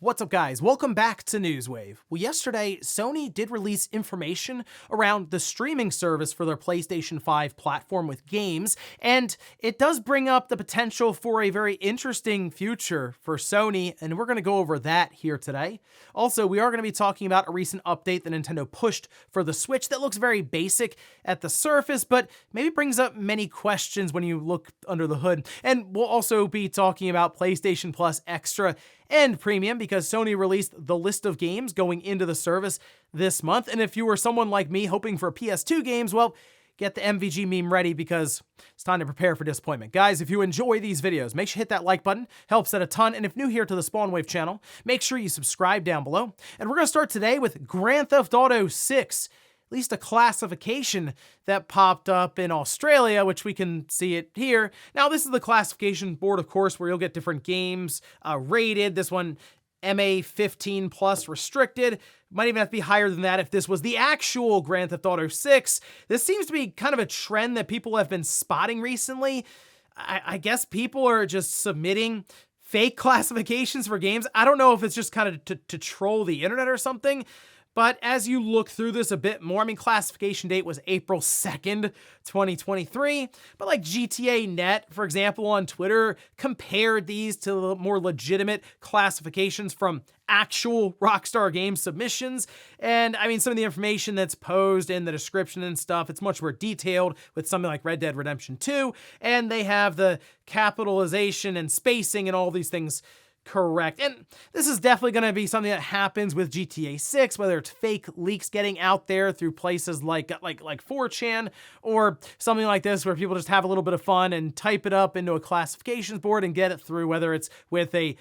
What's up, guys? Welcome back to Newswave. Well, yesterday, Sony did release information around the streaming service for their PlayStation 5 platform with games, and it does bring up the potential for a very interesting future for Sony, and we're going to go over that here today. Also, we are going to be talking about a recent update that Nintendo pushed for the Switch that looks very basic at the surface, but maybe brings up many questions when you look under the hood. And we'll also be talking about PlayStation Plus Extra and Premium because Sony released the list of games going into the service this month. And if you were someone like me hoping for PS2 games, well, get the MVG meme ready because it's time to prepare for disappointment. Guys, if you enjoy these videos, make sure you hit that like button, helps out a ton. And if new here to the Spawnwave channel, make sure you subscribe down below. And we're gonna start today with Grand Theft Auto 6. At least a classification that popped up in Australia, which we can see it here. Now, this is the classification board, of course, where you'll get different games rated. This one, MA 15 plus restricted. Might even have to be higher than that if this was the actual Grand Theft Auto 6. This seems to be kind of a trend that people have been spotting recently. I guess people are just submitting fake classifications for games. I don't know if it's just kind of to troll the internet or something. But as you look through this a bit more, I mean, classification date was April 2nd, 2023. But like GTA Net, for example, on Twitter, compared these to more legitimate classifications from actual Rockstar Games submissions. And I mean, some of the information that's posed in the description and stuff, it's much more detailed with something like Red Dead Redemption 2. And they have the capitalization and spacing and all these things correct. And this is definitely going to be something that happens with GTA 6, whether it's fake leaks getting out there through places like 4chan or something like this where people just have a little bit of fun and type it up into a classifications board and get it through, whether it's with a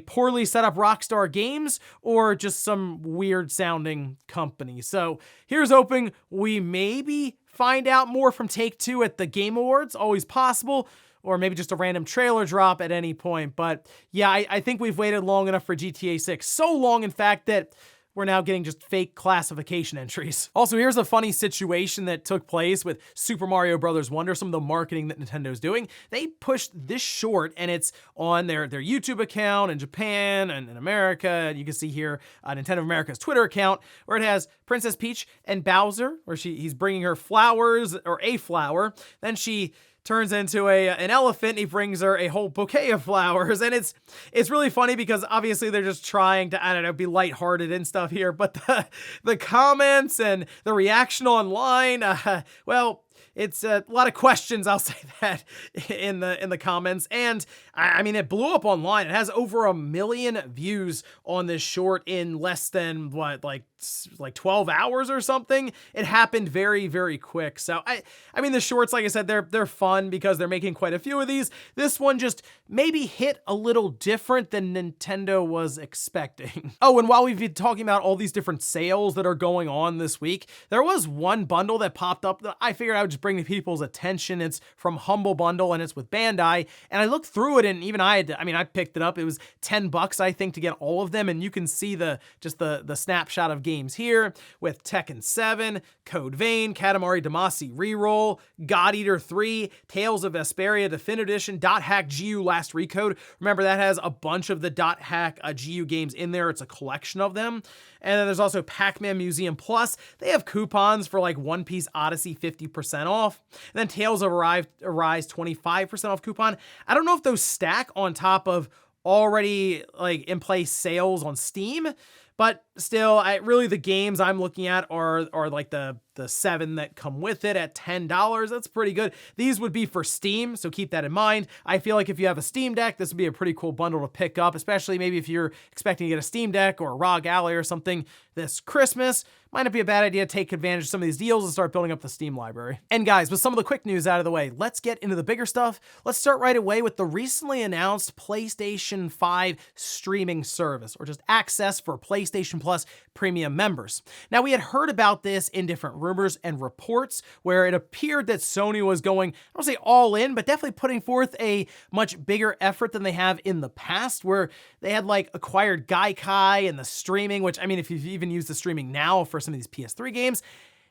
poorly set up Rockstar Games or just some weird sounding company. So here's hoping we maybe find out more from Take-Two at the Game Awards, always possible, or maybe just a random trailer drop at any point. But yeah, I think we've waited long enough for GTA 6. So long, in fact, that we're now getting just fake classification entries. Also, here's a funny situation that took place with Super Mario Bros. Wonder, some of the marketing that Nintendo's doing. They pushed this short, and it's on their YouTube account in Japan and in America. And you can see here Nintendo of America's Twitter account, where it has Princess Peach and Bowser, where he's bringing her flowers, or a flower. Then she turns into an elephant, and he brings her a whole bouquet of flowers. And it's really funny because obviously they're just trying to, I don't know, be lighthearted and stuff here, but the comments and the reaction online, well, it's a lot of questions, I'll say that, in the comments. And I mean, it blew up online. It has over 1 million views on this short in less than what, like 12 hours or something. It happened very, very quick. So I mean, the shorts, like I said, they're fun because they're making quite a few of these. This one just maybe hit a little different than Nintendo was expecting. Oh, and while we've been talking about all these different sales that are going on this week, there was one bundle that popped up that I figured I would just bring to people's attention. It's from Humble Bundle and it's with Bandai. And I looked through it and even I picked it up. It was $10, I think, to get all of them. And you can see the snapshot of games here with Tekken 7, Code Vein, Katamari Damacy Reroll, God Eater 3, Tales of Vesperia Definitive Edition, Dot Hack GU Last Recode. Remember, that has a bunch of the Dot Hack GU games in there. It's a collection of them. And then there's also Pac-Man Museum Plus. They have coupons for like One Piece Odyssey 50% off. And then Tales of Arise 25% off coupon. I don't know if those stack on top of already like in place sales on Steam, but still, really the games I'm looking at are like the 7 that come with it at $10. That's pretty good. These would be for Steam, so keep that in mind. I feel like if you have a Steam Deck, this would be a pretty cool bundle to pick up, especially maybe if you're expecting to get a Steam Deck or a ROG Ally or something this Christmas. Might not be a bad idea to take advantage of some of these deals and start building up the Steam library. And guys, with some of the quick news out of the way, let's get into the bigger stuff. Let's start right away with the recently announced PlayStation 5 streaming service, or just access for PlayStation Plus Premium members. Now, we had heard about this in different rumors and reports where it appeared that Sony was going, I don't say all in, but definitely putting forth a much bigger effort than they have in the past, where they had like acquired Gaikai and the streaming, which, I mean, if you've even used the streaming now for some of these PS3 games,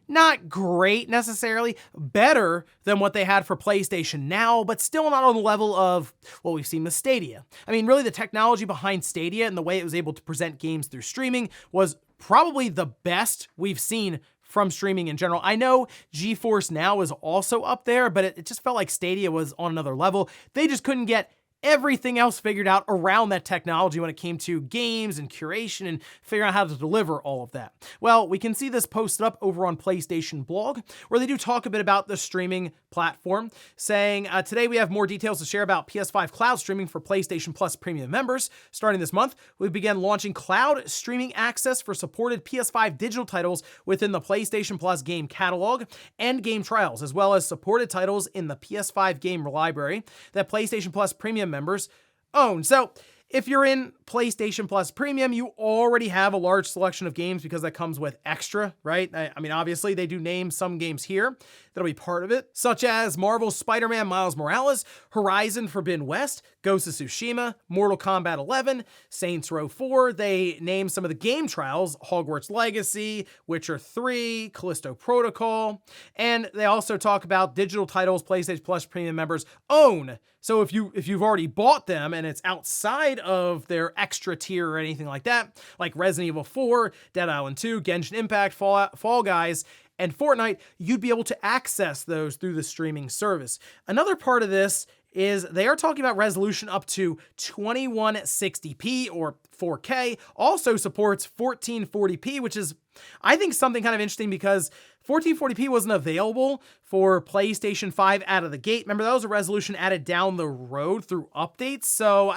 Not great necessarily, better than what they had for PlayStation Now, but still not on the level of what we've seen with Stadia. I mean, really the technology behind Stadia and the way it was able to present games through streaming was probably the best we've seen from streaming in general. I know GeForce Now is also up there, but it just felt like Stadia was on another level. They just couldn't get everything else figured out around that technology when it came to games and curation and figuring out how to deliver all of that. Well, we can see this posted up over on PlayStation blog, where they do talk a bit about the streaming platform, saying, today we have more details to share about PS5 cloud streaming for PlayStation Plus premium members. Starting this month, we began launching cloud streaming access for supported PS5 digital titles within the PlayStation Plus game catalog and game trials, as well as supported titles in the PS5 game library that PlayStation Plus premium members own. So if you're in PlayStation Plus Premium, you already have a large selection of games because that comes with extra, right? I mean, obviously they do name some games here that'll be part of it, such as Marvel's Spider-Man Miles Morales, Horizon Forbidden West, Ghost of Tsushima, Mortal Kombat 11, Saints Row 4. They name some of the game trials, Hogwarts Legacy, Witcher 3, Callisto Protocol, and they also talk about digital titles PlayStation Plus Premium members own. So if you've already bought them and it's outside of their extra tier or anything like that, like Resident Evil 4, Dead Island 2, Genshin Impact, Fall Guys, and Fortnite, you'd be able to access those through the streaming service. Another part of this is they are talking about resolution up to 2160p or 4K, also supports 1440p, which is, I think, something kind of interesting because 1440p wasn't available for PlayStation 5 out of the gate. Remember, that was a resolution added down the road through updates. So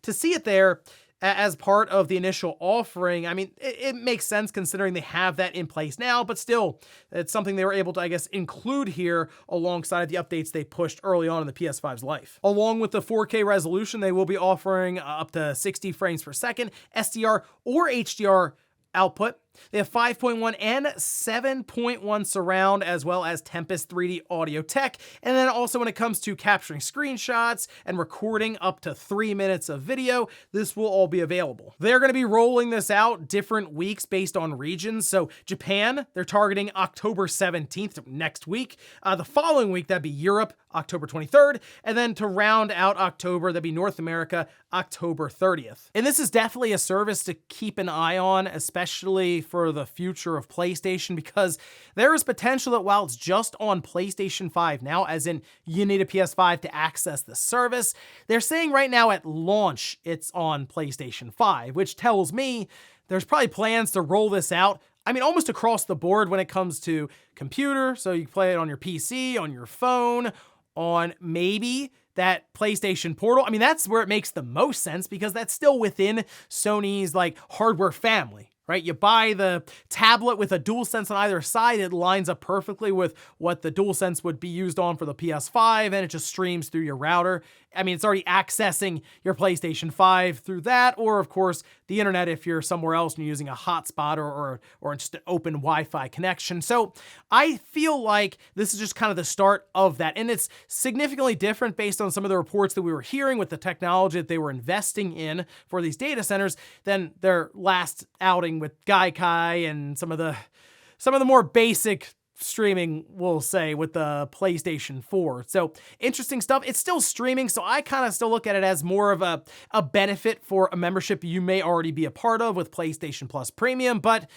to see it there as part of the initial offering, I mean, it makes sense considering they have that in place now, but still, it's something they were able to, I guess, include here alongside the updates they pushed early on in the PS5's life. Along with the 4K resolution, they will be offering up to 60 frames per second, SDR or HDR output. They have 5.1 and 7.1 surround, as well as Tempest 3D audio tech. And then also when it comes to capturing screenshots and recording up to 3 minutes of video, this will all be available. They're going to be rolling this out different weeks based on regions. So Japan, they're targeting October 17th, next week. The following week, that'd be Europe, October 23rd. And then to round out October, that'd be North America, October 30th. And this is definitely a service to keep an eye on, especially for the future of PlayStation, because there is potential that while it's just on PlayStation 5 now, as in you need a PS5 to access the service, they're saying right now at launch it's on PlayStation 5, which tells me there's probably plans to roll this out, I mean, almost across the board when it comes to computer, so you can play it on your PC, on your phone, on maybe that PlayStation Portal. I mean, that's where it makes the most sense because that's still within Sony's like hardware family, right? You buy the tablet with a DualSense on either side, it lines up perfectly with what the DualSense would be used on for the PS5, and it just streams through your router. I mean, it's already accessing your PlayStation 5 through that, or of course, the internet if you're somewhere else and you're using a hotspot or just an open Wi-Fi connection. So I feel like this is just kind of the start of that, and it's significantly different based on some of the reports that we were hearing with the technology that they were investing in for these data centers than their last outing with Gaikai and some of the more basic streaming, we'll say, with the PlayStation 4. So interesting stuff. It's still streaming, so I kind of still look at it as more of a benefit for a membership you may already be a part of with PlayStation Plus Premium, but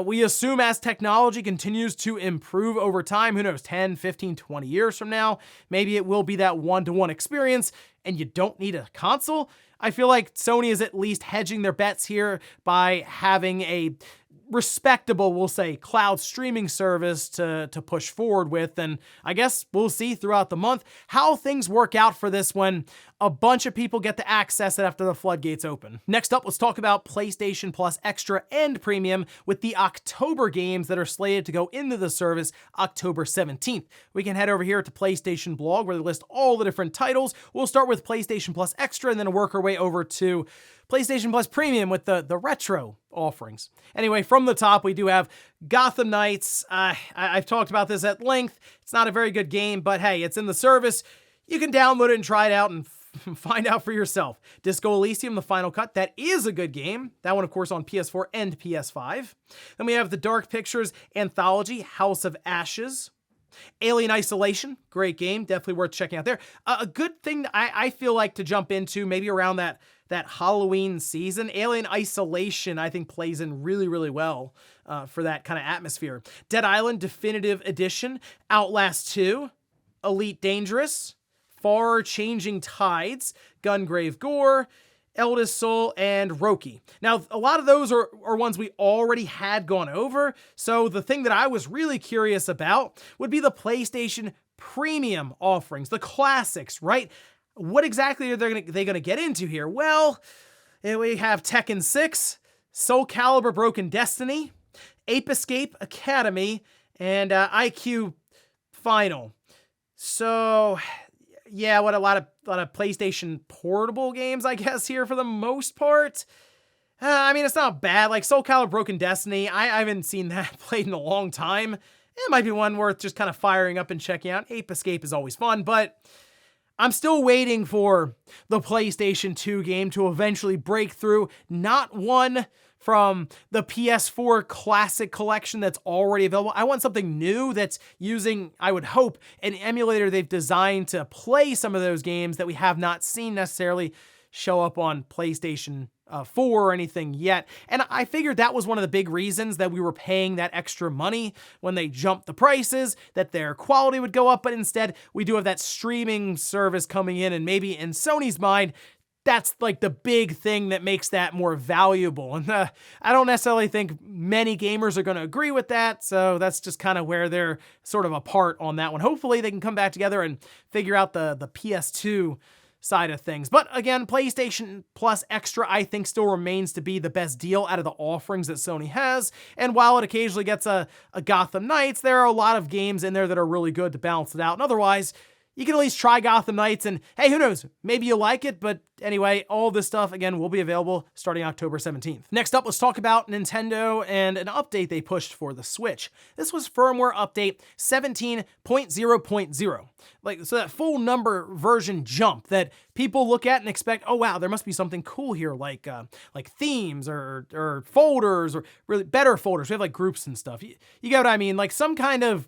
we assume as technology continues to improve over time, who knows, 10, 15, 20 years from now, maybe it will be that one-to-one experience and you don't need a console. I feel like Sony is at least hedging their bets here by having a respectable, we'll say, cloud streaming service to push forward with. And I guess we'll see throughout the month how things work out for this when a bunch of people get to access it after the floodgates open. Next up, let's talk about PlayStation Plus Extra and Premium with the October games that are slated to go into the service October 17th. We can head over here to PlayStation blog where they list all the different titles. We'll start with PlayStation Plus Extra and then work our way over to PlayStation Plus Premium with the retro offerings. Anyway, from the top, we do have Gotham Knights. I've talked about this at length. It's not a very good game, but hey, it's in the service. You can download it and try it out and find out for yourself. Disco Elysium, The Final Cut, that is a good game. That one, of course, on PS4 and PS5. Then we have the Dark Pictures anthology, House of Ashes. Alien Isolation, great game, definitely worth checking out there. A good thing I feel like to jump into, maybe around that Halloween season. Alien Isolation, I think, plays in really, really well for that kind of atmosphere. Dead Island Definitive Edition, Outlast 2, Elite Dangerous, Far Changing Tides, Gungrave Gore, Eldest Soul, and Roki. Now, a lot of those are ones we already had gone over, so the thing that I was really curious about would be the PlayStation Premium offerings, the classics, right? What exactly are they gonna get into here? Well, we have Tekken 6, Soul Calibur Broken Destiny, Ape Escape Academy, and IQ Final. So yeah, what a lot of PlayStation Portable games, I guess, here for the most part. I mean, it's not bad. Like Soul Calibur Broken Destiny, I haven't seen that played in a long time. It might be one worth just kind of firing up and checking out. Ape Escape is always fun, but I'm still waiting for the PlayStation 2 game to eventually break through. Not one from the PS4 Classic Collection that's already available. I want something new that's using, I would hope, an emulator they've designed to play some of those games that we have not seen necessarily show up on PlayStation 4 or anything yet. And I figured that was one of the big reasons that we were paying that extra money when they jumped the prices, that their quality would go up, but instead we do have that streaming service coming in, and maybe in Sony's mind, that's like the big thing that makes that more valuable. And I don't necessarily think many gamers are going to agree with that, so that's just kind of where they're sort of apart on that one. Hopefully they can come back together and figure out the PS2 side of things. But again, PlayStation Plus Extra, I think, still remains to be the best deal out of the offerings that Sony has. And while it occasionally gets a Gotham Knights, there are a lot of games in there that are really good to balance it out. And otherwise, you can at least try Gotham Knights, and hey, who knows, maybe you like it. But anyway, all this stuff, again, will be available starting October 17th. Next up, let's talk about Nintendo and an update they pushed for the Switch. This was firmware update 17.0.0. So that full number version jump that people look at and expect, oh wow, there must be something cool here, like themes or folders, or really better folders. We have like groups and stuff. You get what I mean? Like some kind of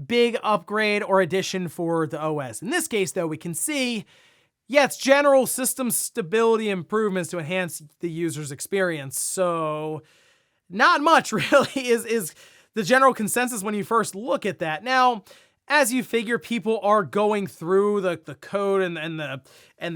big upgrade or addition for the OS. In this case, though, we can see, yeah, it's general system stability improvements to enhance the user's experience. So not much really is the general consensus when you first look at that. Now, as you figure, people are going through the code and the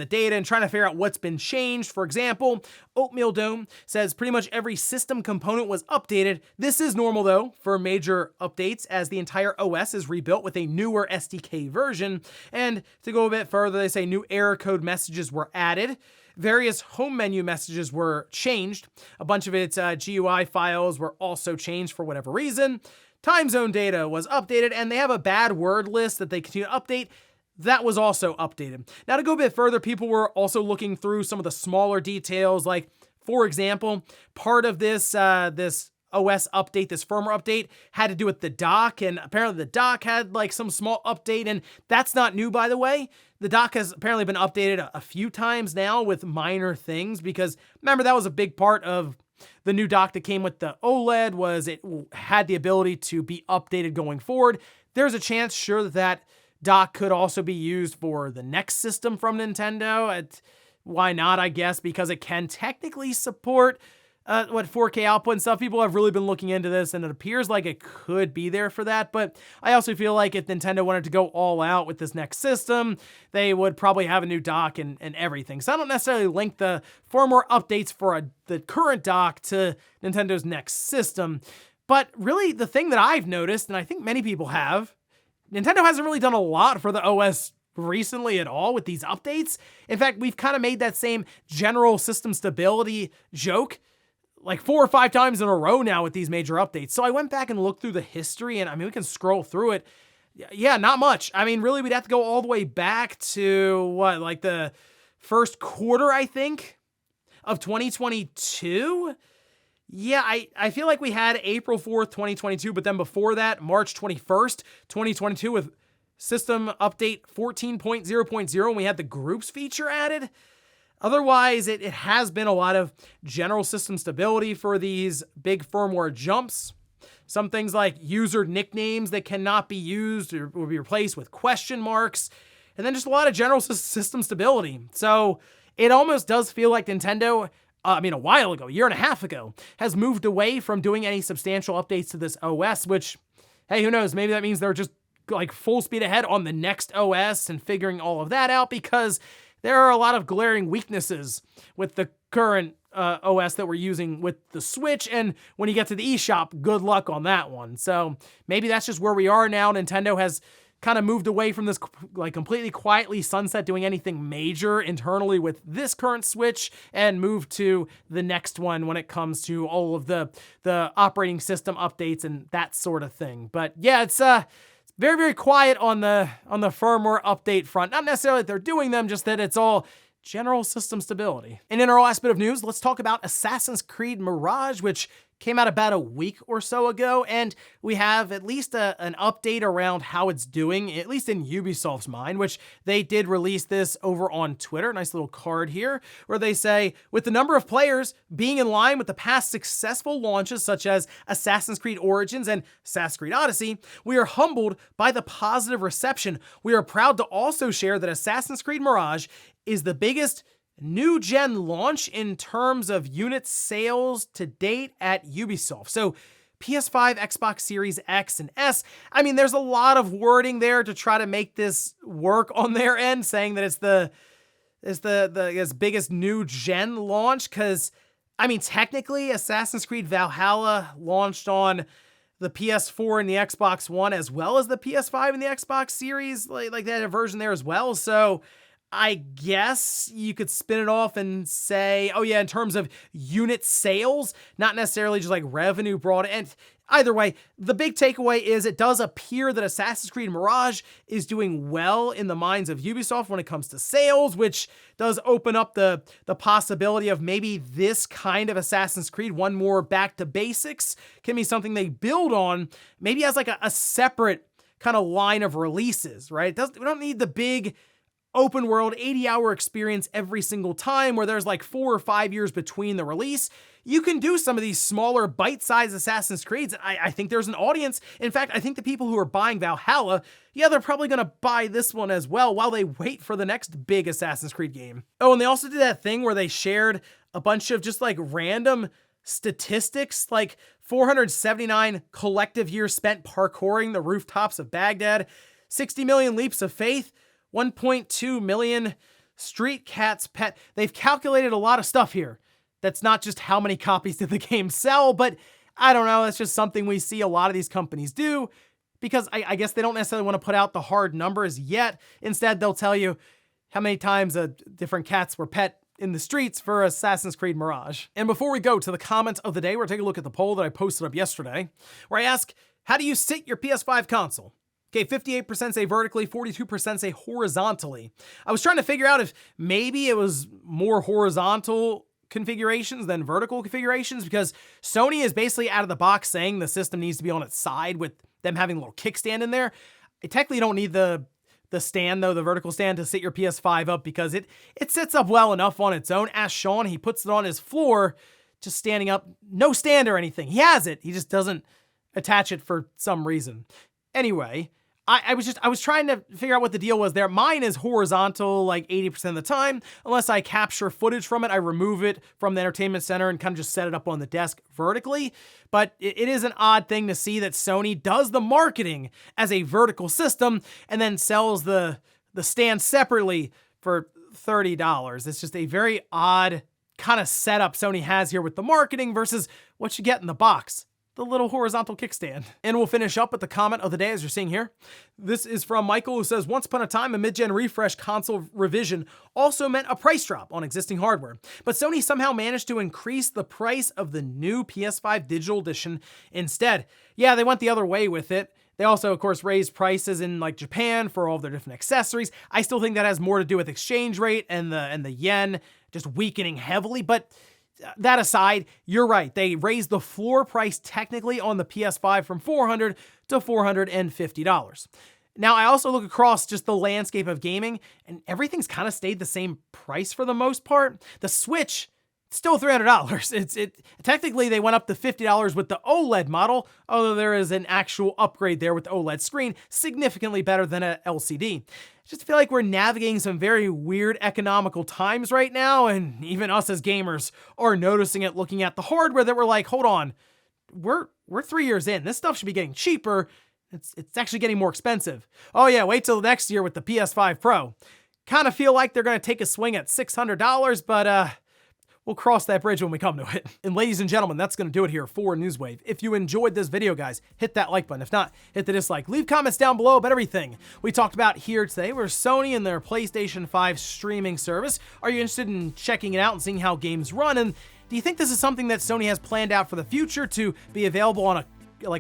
data and trying to figure out what's been changed. For example, Oatmeal Dome says pretty much every system component was updated. This is normal, though, for major updates, as the entire OS is rebuilt with a newer SDK version. And to go a bit further, they say new error code messages were added. Various home menu messages were changed. A bunch of its GUI files were also changed for whatever reason. Time zone data was updated, and they have a bad word list that they continue to update. That was also updated. Now, to go a bit further, people were also looking through some of the smaller details, like, for example, part of this OS update, this firmware update, had to do with the dock, and apparently the dock had like some small update, and that's not new, by the way. The dock has apparently been updated a few times now with minor things, because remember, that was a big part of the new dock that came with the OLED, was it had the ability to be updated going forward. There's a chance, sure, that dock could also be used for the next system from Nintendo. Why not, I guess, because it can technically support 4K output and stuff. People have really been looking into this, and it appears like it could be there for that. But I also feel like if Nintendo wanted to go all out with this next system, they would probably have a new dock and everything. So I don't necessarily link the firmware updates for the current dock to Nintendo's next system. But really, the thing that I've noticed, and I think many people have, Nintendo hasn't really done a lot for the OS recently at all with these updates. In fact, we've kind of made that same general system stability joke like 4 or 5 times in a row now with these major updates. So I went back and looked through the history, and I mean, we can scroll through it. Yeah, not much. I mean, really, we'd have to go all the way back to like the first quarter, I think, of 2022. Yeah, I feel like we had April 4th, 2022, but then before that, March 21st, 2022 with system update 14.0.0 when we had the groups feature added. Otherwise, it has been a lot of general system stability for these big firmware jumps. Some things like user nicknames that cannot be used or will be replaced with question marks. And then just a lot of general system stability. So it almost does feel like Nintendo, a while ago, a year and a half ago, has moved away from doing any substantial updates to this OS, which, hey, who knows? Maybe that means they're just like full speed ahead on the next OS and figuring all of that out, because there are a lot of glaring weaknesses with the current OS that we're using with the Switch, and when you get to the eShop, good luck on that one. So maybe that's just where we are now. Nintendo has kind of moved away from this like completely quietly sunset doing anything major internally with this current Switch, and moved to the next one when it comes to all of the operating system updates and that sort of thing. But yeah, it's very, very quiet on the firmware update front. Not necessarily that they're doing them, just that it's all general system stability. And in our last bit of news, let's talk about Assassin's Creed Mirage, which came out about a week or so ago, and we have at least an update around how it's doing, at least in Ubisoft's mind, which they did release this over on Twitter. Nice little card here, where they say, with the number of players being in line with the past successful launches such as Assassin's Creed Origins and Assassin's Creed Odyssey, we are humbled by the positive reception. We are proud to also share that Assassin's Creed Mirage is the biggest new gen launch in terms of unit sales to date at Ubisoft. So PS5, Xbox Series X and S. There's a lot of wording there to try to make this work on their end, saying that it's the biggest new gen launch, because technically Assassin's Creed Valhalla launched on the PS4 and the Xbox One, as well as the PS5 and the Xbox Series, like that version there as well. So I guess you could spin it off and say, oh yeah, in terms of unit sales, not necessarily just like revenue brought in. Either way, the big takeaway is it does appear that Assassin's Creed Mirage is doing well in the minds of Ubisoft when it comes to sales, which does open up the possibility of maybe this kind of Assassin's Creed, one more back to basics, can be something they build on, maybe as like a separate kind of line of releases, right? We don't need the big open world 80-hour experience every single time where there's like 4 or 5 years between the release. You can do some of these smaller bite-sized Assassin's Creeds. I think there's an audience. In fact, I think the people who are buying Valhalla, yeah, they're probably going to buy this one as well while they wait for the next big Assassin's Creed game. Oh, and they also did that thing where they shared a bunch of just like random statistics, like 479 collective years spent parkouring the rooftops of Baghdad, 60 million leaps of faith, 1.2 million street cats pet. They've calculated a lot of stuff here. That's not just how many copies did the game sell, but I don't know. That's just something we see a lot of these companies do, because I guess they don't necessarily want to put out the hard numbers yet. Instead, they'll tell you how many times different cats were pet in the streets for Assassin's Creed Mirage. And before we go to the comments of the day, we're taking a look at the poll that I posted up yesterday, where I ask, how do you sit your PS5 console? Okay, 58% say vertically, 42% say horizontally. I was trying to figure out if maybe it was more horizontal configurations than vertical configurations, because Sony is basically out of the box saying the system needs to be on its side, with them having a little kickstand in there. I technically don't need the stand though, the vertical stand, to sit your PS5 up, because it sits up well enough on its own. Ask Sean, he puts it on his floor, just standing up, no stand or anything. He has it, he just doesn't attach it for some reason. Anyway, I was trying to figure out what the deal was there. Mine is horizontal like 80% of the time. Unless I capture footage from it, I remove it from the entertainment center and kind of just set it up on the desk vertically. But it is an odd thing to see that Sony does the marketing as a vertical system and then sells the stand separately for $30. It's just a very odd kind of setup Sony has here with the marketing versus what you get in the box. The little horizontal kickstand. And we'll finish up with the comment of the day, as you're seeing here. This is from Michael, who says, once upon a time, a mid-gen refresh console revision also meant a price drop on existing hardware, but Sony somehow managed to increase the price of the new PS5 Digital Edition instead. Yeah, they went the other way with it. They also, of course, raised prices in like Japan for all of their different accessories. I still think that has more to do with exchange rate and the yen just weakening heavily, but that aside, you're right. They raised the floor price technically on the PS5 from $400 to $450. Now, I also look across just the landscape of gaming, and everything's kind of stayed the same price for the most part. The Switch, still $300. Technically, they went up to $50 with the OLED model, although there is an actual upgrade there with the OLED screen, significantly better than a LCD. I just feel like we're navigating some very weird economical times right now, and even us as gamers are noticing it looking at the hardware that we're like, hold on, we're 3 years in. This stuff should be getting cheaper. It's actually getting more expensive. Oh yeah, wait till next year with the PS5 Pro. Kind of feel like they're going to take a swing at $600, but we'll cross that bridge when we come to it. And ladies and gentlemen, that's going to do it here for Newswave. If you enjoyed this video, guys, hit that like button. If not, hit the dislike. Leave comments down below about everything we talked about here today. We're Sony and their PlayStation 5 streaming service. Are you interested in checking it out and seeing how games run? And do you think this is something that Sony has planned out for the future to be available on a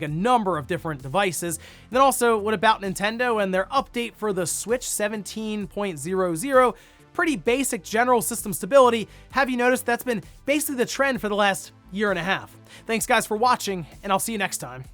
number of different devices? And then also, what about Nintendo and their update for the Switch 17.00? Pretty basic general system stability. Have you noticed that's been basically the trend for the last year and a half? Thanks guys for watching, and I'll see you next time.